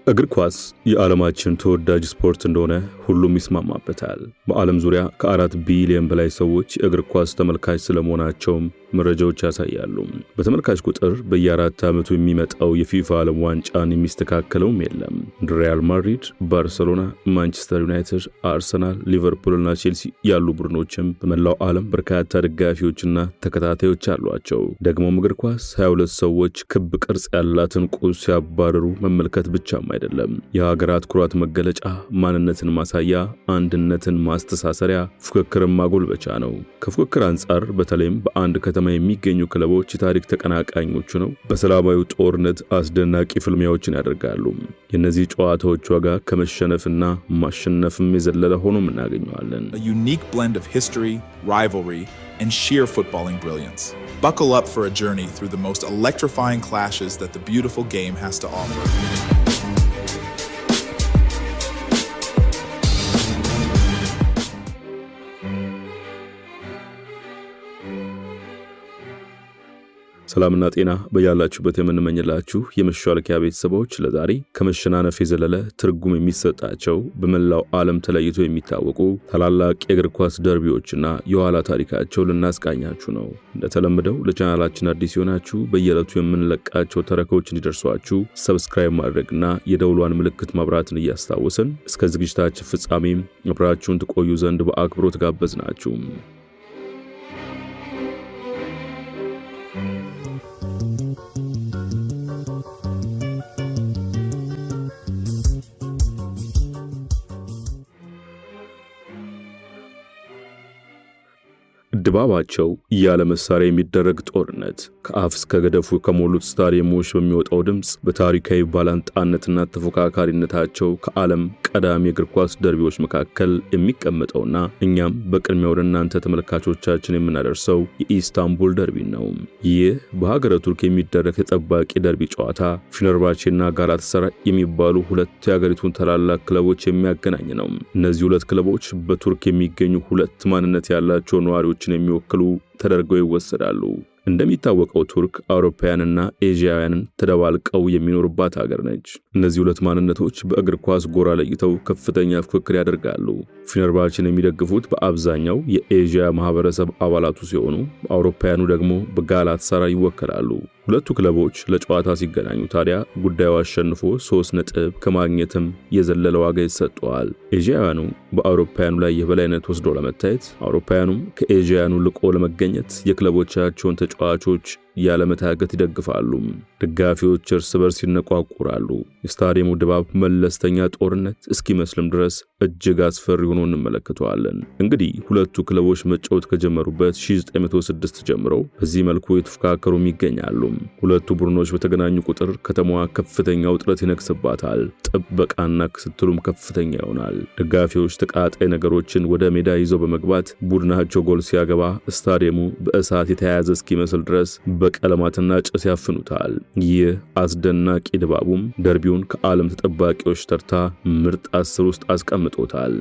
እግር ኳስ የዓለማችን ተወዳጅ ስፖርት እንደሆነ ሁሉም ይስማማበታል። በዓለም ዙሪያ ከ4 ቢሊዮን በላይ ሰዎች እግር ኳስ ተመልካች ስለመሆናቸውም መረጃዎች ያሳያሉ። በተመልካች ቁጥር በየ4 ዓመቱ የሚመጣው የፊፋ ዓለም ዋንጫን የሚስተካከለውም የለም። ሪያል ማድሪድ፣ ባርሴሎና፣ ማንቸስተር ዩናይትድ፣ አርሰናል፣ ሊቨርፑልና ቼልሲ ያሉ ቡድኖችም በመላው ዓለም በርካታ ደጋፊዎችና ተከታታዮች አሏቸው። ደግሞም እግር ኳስ 22 ሰዎች ክብ ቅርጽ ያላትን ቁስ ሲያባረሩ መመልከት ብቻም አይደለም። የሀገራት ኩራት መገለጫ፣ ማንነትን ማሳያ፣ አንድነትን ማስተሳሰሪያ፣ ፉክክርን ማጎልበቻ ነው። ከፉክክር አንጻር በተለይም በአንድ ከተማ የሚገኙ ክለቦች የታሪክ ተቀናቃኞች ነው በሰላማዊ ጦርነት አስደናቂ ፍልሚያዎችን ያደርጋሉ። የነዚህ ጨዋታዎች ዋጋ ከመሸነፍና ማሸነፍም የዘለለ ሆኖ እናገኘዋለን። A unique blend of history, rivalry, and sheer footballing brilliance. Buckle up for a journey through the most electrifying clashes that the beautiful game has to offer. ሰላምና ጤና በያላችሁበት የምንመኝላችሁ የመሻለኪያ ቤተሰቦች ለዛሬ ከመሸናነፍ የዘለለ ትርጉም የሚሰጣቸው በመላው ዓለም ተለይቶ የሚታወቁ ታላላቅ የእግር ኳስ ደርቢዎችና የኋላ ታሪካቸው ልናስቃኛችሁ ነው። እንደተለመደው ለቻናላችን አዲስ ሆናችሁ በየዕለቱ የምንለቃቸው ተረኮች እንዲደርሷችሁ ሰብስክራይብ ማድረግና የደውሏን ምልክት ማብራትን እያስታወስን እስከ ዝግጅታችን ፍጻሜም አብራችሁን ትቆዩ ዘንድ በአክብሮት ጋበዝናችሁ። ድባባቸው ያለ መሳሪያ የሚደረግ ጦርነት፣ ከአፍ እስከ ገደፉ ከሞሉት ስታዲየሞች በሚወጣው ድምጽ በታሪካዊ ባላንጣነትና ተፎካካሪነታቸው ከዓለም ቀዳሚ የእግር ኳስ ደርቢዎች መካከል የሚቀመጠውና እኛም በቅድሚያ ወደ እናንተ ተመልካቾቻችን የምናደርሰው የኢስታንቡል ደርቢ ነው። ይህ በሀገረ ቱርክ የሚደረግ ተጠባቂ ደርቢ ጨዋታ ፊነርባቼና ጋላታሳራይ የሚባሉ ሁለት የሀገሪቱን ታላላቅ ክለቦች የሚያገናኝ ነው። እነዚህ ሁለት ክለቦች በቱርክ የሚገኙ ሁለት ማንነት ያላቸው ነዋሪዎችን የሚወክሉ ተደርገው ይወሰዳሉ። እንደሚታወቀው ቱርክ አውሮፓውያንና ኤዥያውያንን ተደባልቀው የሚኖርባት ሀገር ነች። እነዚህ ሁለት ማንነቶች በእግር ኳስ ጎራ ለይተው ከፍተኛ ፉክክር ያደርጋሉ። ፊነርባቼን የሚደግፉት በአብዛኛው የኤዥያ ማህበረሰብ አባላቱ ሲሆኑ አውሮፓውያኑ ደግሞ በጋላታሳራይ ይወከላሉ። ሁለቱ ክለቦች ለጨዋታ ሲገናኙ ታዲያ ጉዳዩ አሸንፎ 3 ነጥብ ከማግኘትም የዘለለ ዋጋ ይሰጠዋል። ኤዥያውያኑ በአውሮፓውያኑ ላይ የበላይነት ወስዶ ለመታየት፣ አውሮፓውያኑም ከኤዥያውያኑ ልቆ ለመገኘት የክለቦቻቸውን ተጫዋቾች ያለመታገት ይደግፋሉ። ደጋፊዎች እርስ በርስ ይነቋቁራሉ። የስታዲየሙ ድባብ መለስተኛ ጦርነት እስኪመስልም ድረስ እጅግ አስፈሪ ሆኖ እንመለከተዋለን። እንግዲህ ሁለቱ ክለቦች መጫወት ከጀመሩበት 1906 ጀምሮ በዚህ መልኩ የተፎካከሩም ይገኛሉ። ሁለቱ ቡድኖች በተገናኙ ቁጥር ከተማዋ ከፍተኛ ውጥረት ይነግስባታል። ጥበቃና ክትትሉም ከፍተኛ ይሆናል። ደጋፊዎች ተቃጣይ ነገሮችን ወደ ሜዳ ይዘው በመግባት ቡድናቸው ጎል ሲያገባ ስታዲየሙ በእሳት የተያያዘ እስኪመስል ድረስ በቀለማትና ጭስ ያፍኑታል። ይህ አስደናቂ ድባቡም ደርቢውን ከዓለም ተጠባቂዎች ተርታ ምርጥ 10 ውስጥ አስቀምጦታል።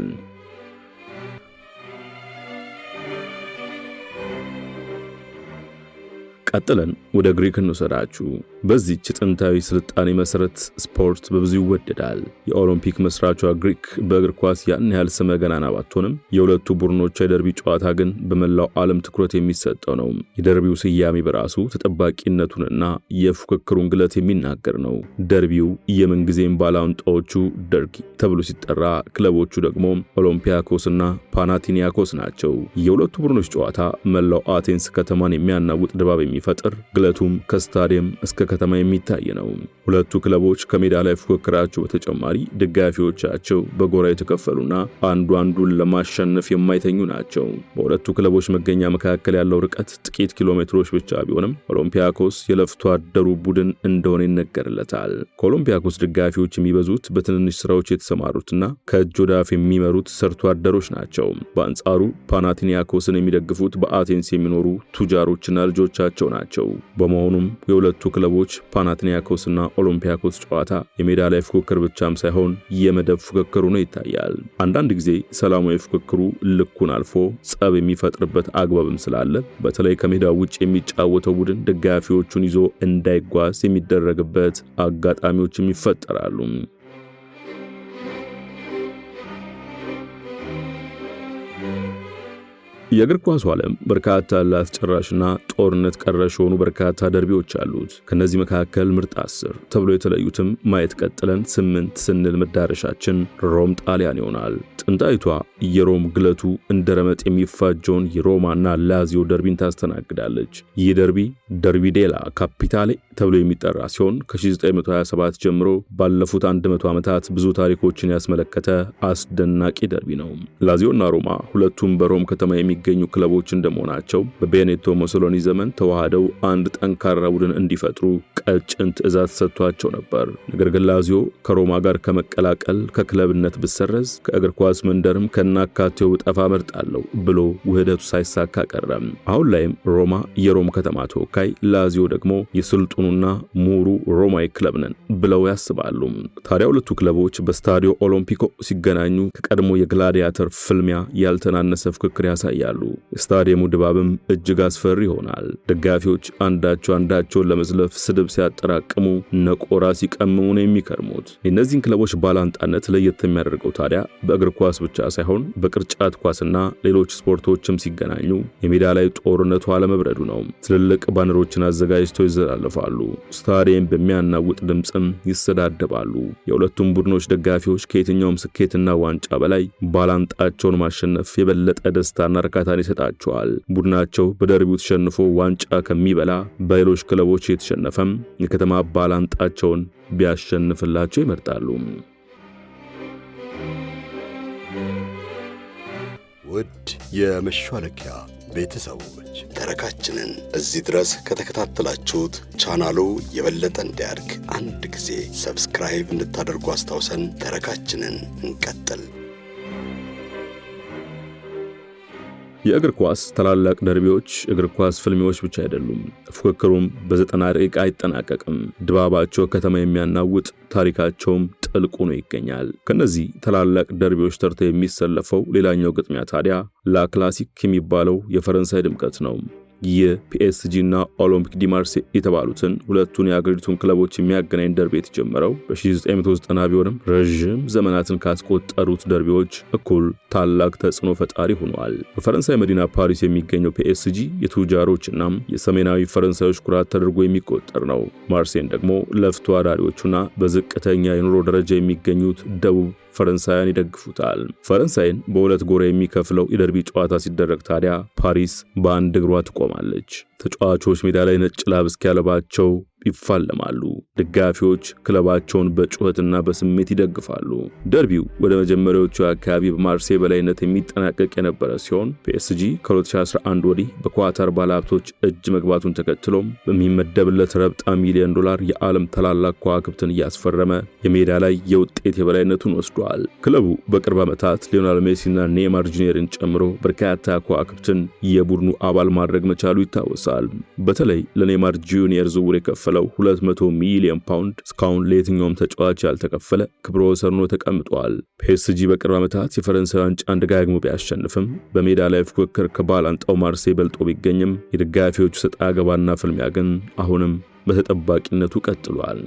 ቀጥለን ወደ ግሪክ እንወሰዳችሁ። በዚህች ጥንታዊ ስልጣኔ መሰረት ስፖርት በብዙ ይወደዳል። የኦሎምፒክ መስራቿ ግሪክ በእግር ኳስ ያን ያህል ስመ ገናና ባትሆንም የሁለቱ ቡድኖች የደርቢ ጨዋታ ግን በመላው ዓለም ትኩረት የሚሰጠው ነው። የደርቢው ስያሜ በራሱ ተጠባቂነቱንና የፉክክሩን ግለት የሚናገር ነው። ደርቢው የምንጊዜም ባላንጣዎቹ ደርጊ ተብሎ ሲጠራ፣ ክለቦቹ ደግሞ ኦሎምፒያኮስና ፓናቲኒያኮስ ናቸው። የሁለቱ ቡድኖች ጨዋታ መላው አቴንስ ከተማን የሚያናውጥ ድባብ የሚፈጥር፣ ግለቱም ከስታዲየም እስከ ከተማ የሚታይ ነው። ሁለቱ ክለቦች ከሜዳ ላይ ፉክክራቸው በተጨማሪ ደጋፊዎቻቸው በጎራ የተከፈሉና አንዱ አንዱን ለማሸነፍ የማይተኙ ናቸው። በሁለቱ ክለቦች መገኛ መካከል ያለው ርቀት ጥቂት ኪሎ ሜትሮች ብቻ ቢሆንም ኦሎምፒያኮስ የለፍቶ አደሩ ቡድን እንደሆነ ይነገርለታል። ከኦሎምፒያኮስ ደጋፊዎች የሚበዙት በትንንሽ ስራዎች የተሰማሩትና ከእጅ ወደ አፍ የሚመሩት ሰርቶ አደሮች ናቸው። በአንጻሩ ፓናቲኒያኮስን የሚደግፉት በአቴንስ የሚኖሩ ቱጃሮችና ልጆቻቸው ናቸው። በመሆኑም የሁለቱ ክለቦች ፓናቲኒያኮስና ኦሎምፒያኮስ ጨዋታ የሜዳ ላይ ፉክክር ብቻም ሳይሆን የመደብ ፉክክር ሆኖ ይታያል። አንዳንድ ጊዜ ሰላማዊ ፉክክሩ ልኩን አልፎ ጸብ የሚፈጥርበት አግባብም ስላለ በተለይ ከሜዳው ውጭ የሚጫወተው ቡድን ደጋፊዎቹን ይዞ እንዳይጓዝ የሚደረግበት አጋጣሚዎችም ይፈጠራሉ። የእግር ኳሱ ዓለም በርካታ ላስጨራሽና ጦርነት ቀረሽ የሆኑ በርካታ ደርቢዎች አሉት። ከነዚህ መካከል ምርጥ 10 ተብሎ የተለዩትም ማየት ቀጥለን 8 ስንል መዳረሻችን ሮም ጣሊያን ይሆናል። ጥንታዊቷ የሮም ግለቱ እንደ ረመጥ የሚፋጀውን የሮማና ላዚዮ ደርቢን ታስተናግዳለች። ይህ ደርቢ ዴላ ካፒታሌ ተብሎ የሚጠራ ሲሆን ከ1927 ጀምሮ ባለፉት 100 ዓመታት ብዙ ታሪኮችን ያስመለከተ አስደናቂ ደርቢ ነው። ላዚዮና ሮማ ሁለቱም በሮም ከተማ የሚገኙ ክለቦች እንደመሆናቸው በቤኔቶ ሙሶሎኒ ዘመን ተዋህደው አንድ ጠንካራ ቡድን እንዲፈጥሩ ቀጭን ትዕዛዝ ሰጥቷቸው ነበር። ነገር ግን ላዚዮ ከሮማ ጋር ከመቀላቀል ከክለብነት ብሰረዝ ከእግር ኳስ መንደርም ከናካቴው ጠፋ መርጣለሁ ብሎ ውህደቱ ሳይሳካ ቀረም። አሁን ላይም ሮማ የሮም ከተማ ተወካይ፣ ላዚዮ ደግሞ የስልጡኑና ሙሩ ሮማዊ ክለብ ነን ብለው ያስባሉ። ታዲያ ሁለቱ ክለቦች በስታዲዮ ኦሎምፒኮ ሲገናኙ ከቀድሞ የግላዲያተር ፍልሚያ ያልተናነሰ ፍክክር ያሳያሉ። የስታዲየሙ ድባብም እጅግ አስፈሪ ይሆናል። ደጋፊዎች አንዳቸውን ለመዝለፍ ስድብ ሲያጠራቅሙ ነቆራ ሲቀምሙ ነው የሚከርሙት። የእነዚህን ክለቦች ባላንጣነት ለየት የሚያደርገው ታዲያ በእግር ኳስ ብቻ ሳይሆን በቅርጫት ኳስና ሌሎች ስፖርቶችም ሲገናኙ የሜዳ ላይ ጦርነቱ አለመብረዱ ነው። ትልልቅ ባነሮችን አዘጋጅተው ይዘላለፋሉ። ስታዲየም በሚያናውጥ ድምጽም ይሰዳደባሉ። የሁለቱም ቡድኖች ደጋፊዎች ከየትኛውም ስኬትና ዋንጫ በላይ ባላንጣቸውን ማሸነፍ የበለጠ ደስታና እርካታን ይሰጣቸዋል። ቡድናቸው በደርቢው ተሸንፎ ዋንጫ ከሚበላ በሌሎች ክለቦች የተሸነፈም የከተማ ባላንጣቸውን ቢያሸንፍላቸው ይመርጣሉ። ውድ የመሿለኪያ ቤተሰቦች ተረካችንን እዚህ ድረስ ከተከታተላችሁት ቻናሉ የበለጠ እንዲያድግ አንድ ጊዜ ሰብስክራይብ እንድታደርጉ አስታውሰን ተረካችንን እንቀጥል። የእግር ኳስ ታላላቅ ደርቢዎች እግር ኳስ ፍልሚያዎች ብቻ አይደሉም። ፉክክሩም በ90 ደቂቃ አይጠናቀቅም። ድባባቸው ከተማ የሚያናውጥ፣ ታሪካቸውም ጥልቁ ነው ይገኛል። ከነዚህ ታላላቅ ደርቢዎች ተርተው የሚሰለፈው ሌላኛው ግጥሚያ ታዲያ ላ ክላሲክ የሚባለው የፈረንሳይ ድምቀት ነው። የፒኤስጂ እና ኦሎምፒክ ዲ ማርሴ የተባሉትን ሁለቱን የአገሪቱን ክለቦች የሚያገናኝ ደርቢ የተጀመረው በ1990 ቢሆንም ረዥም ዘመናትን ካስቆጠሩት ደርቢዎች እኩል ታላቅ ተጽዕኖ ፈጣሪ ሆኗል። በፈረንሳይ መዲና ፓሪስ የሚገኘው ፒኤስጂ የቱጃሮችና የሰሜናዊ ፈረንሳዮች ኩራት ተደርጎ የሚቆጠር ነው። ማርሴን ደግሞ ለፍቶ አዳሪዎቹና በዝቅተኛ የኑሮ ደረጃ የሚገኙት ደቡብ ፈረንሳያን ይደግፉታል። ፈረንሳይን በሁለት ጎራ የሚከፍለው የደርቢ ጨዋታ ሲደረግ ታዲያ ፓሪስ በአንድ እግሯ ትቆማለች። ተጫዋቾች ሜዳ ላይ ነጭ ላብ እስኪያለባቸው ይፋለማሉ። ደጋፊዎች ክለባቸውን በጩኸትና በስሜት ይደግፋሉ። ደርቢው ወደ መጀመሪያዎቹ አካባቢ በማርሴይ በላይነት የሚጠናቀቅ የነበረ ሲሆን ፒኤስጂ ከ2011 ወዲህ በኳታር ባለሀብቶች እጅ መግባቱን ተከትሎም በሚመደብለት ረብጣ ሚሊዮን ዶላር የዓለም ታላላቅ ከዋክብትን እያስፈረመ የሜዳ ላይ የውጤት የበላይነቱን ወስዷል። ክለቡ በቅርብ ዓመታት ሊዮኔል ሜሲና ኔይማር ጁኒየርን ጨምሮ በርካታ ከዋክብትን የቡድኑ አባል ማድረግ መቻሉ ይታወሳል። በተለይ ለኔይማር ጁኒየር ዝውውር የከፈለው 200 ሚሊዮን ፓውንድ እስካሁን ለየትኛውም ተጫዋች ያልተከፈለ ክብረ ወሰን ሆኖ ተቀምጧል። ፒኤስጂ በቅርብ ዓመታት የፈረንሳይ ዋንጫን ደጋግሞ ቢያሸንፍም በሜዳ ላይ ፉክክር ከባላንጣው ማርሴይ በልጦ ቢገኝም የደጋፊዎቹ ሰጣ ገባና ፍልሚያ ግን አሁንም በተጠባቂነቱ ቀጥሏል።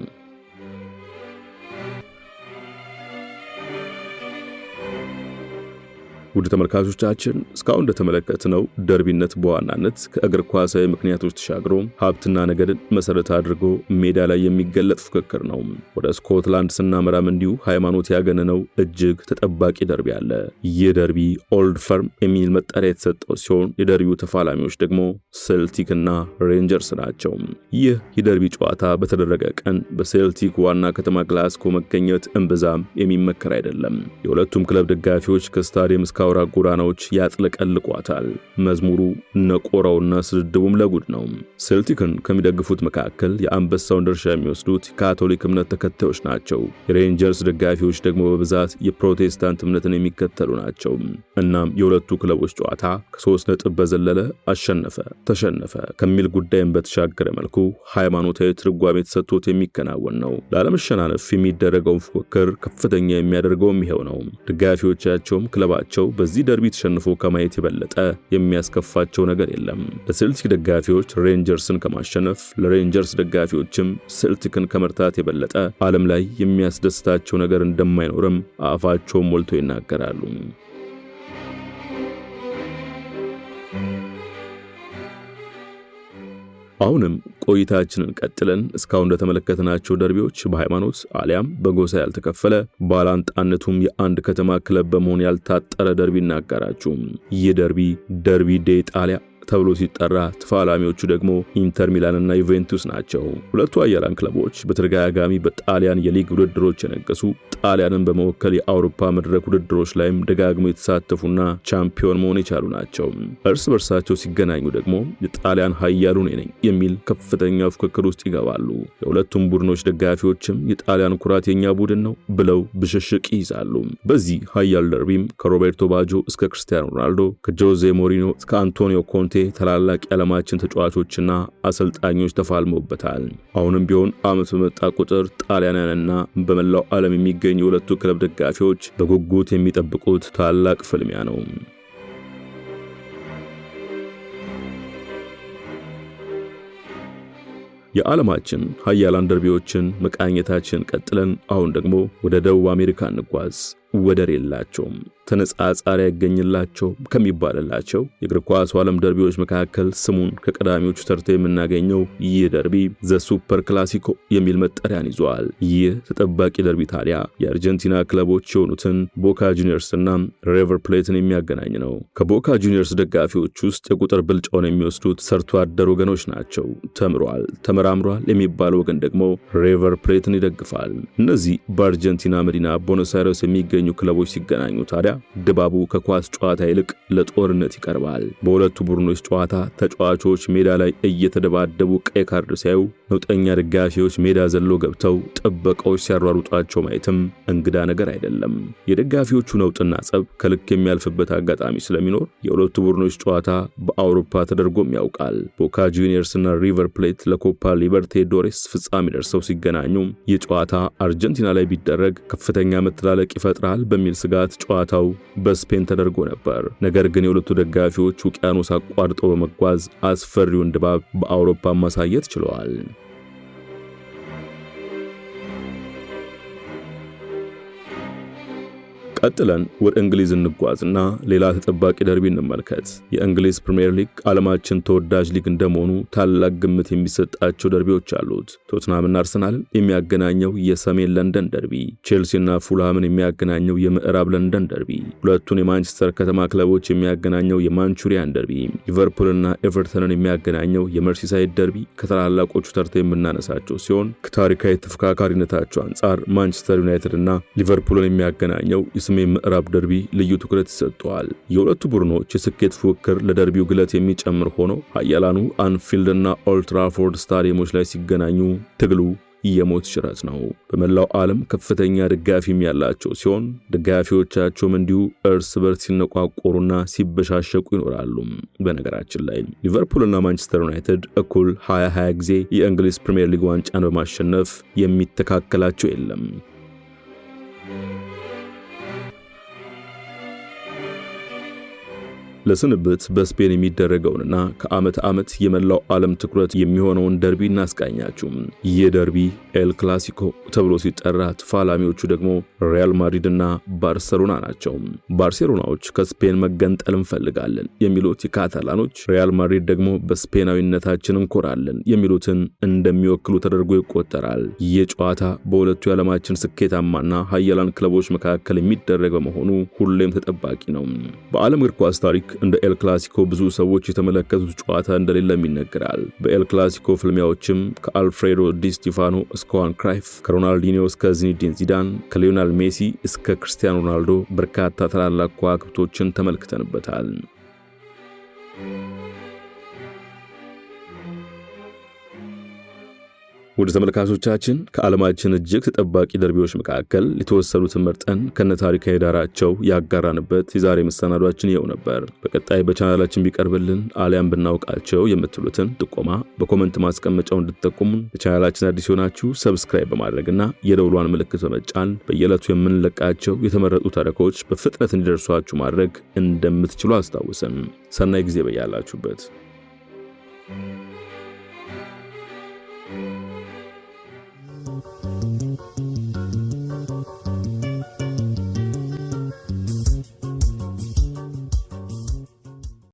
ውድ ተመልካቾቻችን እስካሁን እንደተመለከትነው ደርቢነት በዋናነት ከእግር ኳሳዊ ምክንያቶች ተሻግሮ ሀብትና ነገድን መሰረት አድርጎ ሜዳ ላይ የሚገለጥ ፉክክር ነው። ወደ ስኮትላንድ ስናመራም እንዲሁ ሃይማኖት ያገነነው እጅግ ተጠባቂ ደርቢ አለ። ይህ ደርቢ ኦልድ ፈርም የሚል መጠሪያ የተሰጠው ሲሆን የደርቢው ተፋላሚዎች ደግሞ ሴልቲክ እና ሬንጀርስ ናቸው። ይህ የደርቢ ጨዋታ በተደረገ ቀን በሴልቲክ ዋና ከተማ ግላስጎ መገኘት እምብዛም የሚመከር አይደለም። የሁለቱም ክለብ ደጋፊዎች ከስታዲየም አውራ ጎዳናዎች ያጥለቀልቋታል። መዝሙሩ ነቆራውና ስድድቡም ለጉድ ነው። ሴልቲክን ከሚደግፉት መካከል የአንበሳውን ድርሻ የሚወስዱት ካቶሊክ እምነት ተከታዮች ናቸው። የሬንጀርስ ደጋፊዎች ደግሞ በብዛት የፕሮቴስታንት እምነትን የሚከተሉ ናቸው። እናም የሁለቱ ክለቦች ጨዋታ ከ3 ነጥብ በዘለለ አሸነፈ ተሸነፈ ከሚል ጉዳይም በተሻገረ መልኩ ሃይማኖታዊ ትርጓሜ ተሰጥቶት የሚከናወን ነው። ላለመሸናነፍ የሚደረገውን ፉክክር ከፍተኛ የሚያደርገውም ይሄው ነው። ደጋፊዎቻቸውም ክለባቸው በዚህ ደርቢ ተሸንፎ ከማየት የበለጠ የሚያስከፋቸው ነገር የለም። ለሴልቲክ ደጋፊዎች ሬንጀርስን ከማሸነፍ ለሬንጀርስ ደጋፊዎችም ሴልቲክን ከመርታት የበለጠ ዓለም ላይ የሚያስደስታቸው ነገር እንደማይኖርም አፋቸውን ሞልቶ ይናገራሉ። አሁንም ቆይታችንን ቀጥለን እስካሁን እንደተመለከትናቸው ደርቢዎች በሃይማኖት አሊያም በጎሳ ያልተከፈለ ባላንጣነቱም የአንድ ከተማ ክለብ በመሆን ያልታጠረ ደርቢ እናጋራችሁ። ይህ ደርቢ ዴ ጣሊያ ተብሎ ሲጠራ ተፋላሚዎቹ ደግሞ ኢንተር ሚላንና ዩቬንቱስ ናቸው። ሁለቱ ኃያላን ክለቦች በተደጋጋሚ በጣሊያን የሊግ ውድድሮች የነገሱ ጣሊያንን በመወከል የአውሮፓ መድረክ ውድድሮች ላይም ደጋግመው የተሳተፉና ቻምፒዮን መሆን የቻሉ ናቸው። እርስ በርሳቸው ሲገናኙ ደግሞ የጣሊያን ኃያሉ ነኝ የሚል ከፍተኛ ፉክክር ውስጥ ይገባሉ። የሁለቱም ቡድኖች ደጋፊዎችም የጣሊያን ኩራት የኛ ቡድን ነው ብለው ብሽሽቅ ይይዛሉ። በዚህ ኃያል ደርቢም ከሮቤርቶ ባጆ እስከ ክርስቲያኖ ሮናልዶ ከጆዜ ሞሪኖ እስከ አንቶኒዮ ኮንቴ ታላላቅ የዓለማችን ተጫዋቾችና አሰልጣኞች ተፋልመውበታል። አሁንም ቢሆን ዓመት በመጣ ቁጥር ጣሊያንና በመላው ዓለም የሚገኙ የሁለቱ ክለብ ደጋፊዎች በጉጉት የሚጠብቁት ታላቅ ፍልሚያ ነው። የዓለማችን ኃያላን ደርቢዎችን መቃኘታችን ቀጥለን አሁን ደግሞ ወደ ደቡብ አሜሪካ እንጓዝ። ወደር የላቸውም ተነጻጻሪ ያገኝላቸው ከሚባልላቸው የእግር ኳስ ዓለም ደርቢዎች መካከል ስሙን ከቀዳሚዎቹ ተርታ የምናገኘው ይህ ደርቢ ዘ ሱፐር ክላሲኮ የሚል መጠሪያን ይዟል። ይህ ተጠባቂ ደርቢ ታዲያ የአርጀንቲና ክለቦች የሆኑትን ቦካ ጁኒየርስና ሪቨር ፕሌትን የሚያገናኝ ነው። ከቦካ ጁኒየርስ ደጋፊዎች ውስጥ የቁጥር ብልጫውን የሚወስዱት ሰርቶ አደር ወገኖች ናቸው። ተመራምሯል የሚባል ወገን ደግሞ ሪቨር ፕሌትን ይደግፋል። እነዚህ በአርጀንቲና መዲና ቦኖስ አይረስ የሚገኙ ክለቦች ሲገናኙ ታዲያ ድባቡ ከኳስ ጨዋታ ይልቅ ለጦርነት ይቀርባል። በሁለቱ ቡድኖች ጨዋታ ተጫዋቾች ሜዳ ላይ እየተደባደቡ ቀይ ካርድ ሲያዩ ነውጠኛ ደጋፊዎች ሜዳ ዘሎ ገብተው ጥበቃዎች ሲያሯሩጧቸው ማየትም እንግዳ ነገር አይደለም። የደጋፊዎቹ ነውጥና ጸብ ከልክ የሚያልፍበት አጋጣሚ ስለሚኖር የሁለቱ ቡድኖች ጨዋታ በአውሮፓ ተደርጎም ያውቃል። ቦካ ጁኒየርስና ሪቨር ፕሌት ለኮፓ ሊበርታዶሬስ ፍጻሜ ደርሰው ሲገናኙ ይህ ጨዋታ አርጀንቲና ላይ ቢደረግ ከፍተኛ መተላለቅ ይፈጥራል በሚል ስጋት ጨዋታው በስፔን ተደርጎ ነበር። ነገር ግን የሁለቱ ደጋፊዎች ውቅያኖስ አቋርጠው በመጓዝ አስፈሪውን ድባብ በአውሮፓ ማሳየት ችለዋል። ቀጥለን ወደ እንግሊዝ እንጓዝና ሌላ ተጠባቂ ደርቢ እንመልከት። የእንግሊዝ ፕሪሚየር ሊግ ዓለማችን ተወዳጅ ሊግ እንደመሆኑ ታላቅ ግምት የሚሰጣቸው ደርቢዎች አሉት። ቶትናምና አርሰናልን የሚያገናኘው የሰሜን ለንደን ደርቢ፣ ቼልሲና ፉልሃምን የሚያገናኘው የምዕራብ ለንደን ደርቢ፣ ሁለቱን የማንቸስተር ከተማ ክለቦች የሚያገናኘው የማንቹሪያን ደርቢ፣ ሊቨርፑልና ኤቨርተንን የሚያገናኘው የመርሲሳይድ ደርቢ ከታላላቆቹ ተርታ የምናነሳቸው ሲሆን ከታሪካዊ ተፎካካሪነታቸው አንጻር ማንቸስተር ዩናይትድና ሊቨርፑልን የሚያገናኘው የሰሜን ምዕራብ ደርቢ ልዩ ትኩረት ይሰጠዋል። የሁለቱ ቡድኖች የስኬት ፉክክር ለደርቢው ግለት የሚጨምር ሆኖ ኃያላኑ አንፊልድና ኦልድ ትራፎርድ ስታዲየሞች ላይ ሲገናኙ ትግሉ የሞት ሽረት ነው። በመላው ዓለም ከፍተኛ ደጋፊም ያላቸው ሲሆን ደጋፊዎቻቸውም እንዲሁ እርስ በርስ ሲነቋቆሩና ሲበሻሸቁ ይኖራሉ። በነገራችን ላይ ሊቨርፑልና ማንቸስተር ዩናይትድ እኩል 20 ጊዜ የእንግሊዝ ፕሪሚየር ሊግ ዋንጫን በማሸነፍ የሚተካከላቸው የለም። ለስንብት በስፔን የሚደረገውንና ከዓመት ዓመት የመላው ዓለም ትኩረት የሚሆነውን ደርቢ እናስቃኛችሁ። ይህ ደርቢ ኤል ክላሲኮ ተብሎ ሲጠራ ተፋላሚዎቹ ደግሞ ሪያል ማድሪድና ባርሴሎና ናቸው። ባርሴሎናዎች ከስፔን መገንጠል እንፈልጋለን የሚሉት የካታላኖች፣ ሪያል ማድሪድ ደግሞ በስፔናዊነታችን እንኮራለን የሚሉትን እንደሚወክሉ ተደርጎ ይቆጠራል። ይህ ጨዋታ በሁለቱ የዓለማችን ስኬታማና ኃያላን ክለቦች መካከል የሚደረግ በመሆኑ ሁሌም ተጠባቂ ነው። በዓለም እግር ኳስ ታሪክ እንደ ኤል ክላሲኮ ብዙ ሰዎች የተመለከቱት ጨዋታ እንደሌለም ይነገራል። በኤል ክላሲኮ ፍልሚያዎችም ከአልፍሬዶ ዲ ስቲፋኖ እስከ ዋን ክራይፍ፣ ከሮናልዲኒዮ እስከ ዚኒዲን ዚዳን፣ ከሊዮናል ሜሲ እስከ ክርስቲያኖ ሮናልዶ በርካታ ታላላቅ ከዋክብቶችን ተመልክተንበታል። ወደ ተመልካቾቻችን ከዓለማችን እጅግ ተጠባቂ ደርቢዎች መካከል የተወሰኑትን መርጠን ከነታሪካዊ ዳራቸው ያጋራንበት የዛሬ መሰናዷችን ይኸው ነበር። በቀጣይ በቻናላችን ቢቀርብልን አሊያም ብናውቃቸው የምትሉትን ጥቆማ በኮመንት ማስቀመጫው እንድትጠቁሙን፣ ለቻናላችን አዲስ ሆናችሁ ሰብስክራይብ በማድረግና የደውሏን ምልክት በመጫን በየዕለቱ የምንለቃቸው የተመረጡ ታሪኮች በፍጥነት እንዲደርሷችሁ ማድረግ እንደምትችሉ አስታውሰን። ሰናይ ጊዜ በያላችሁበት።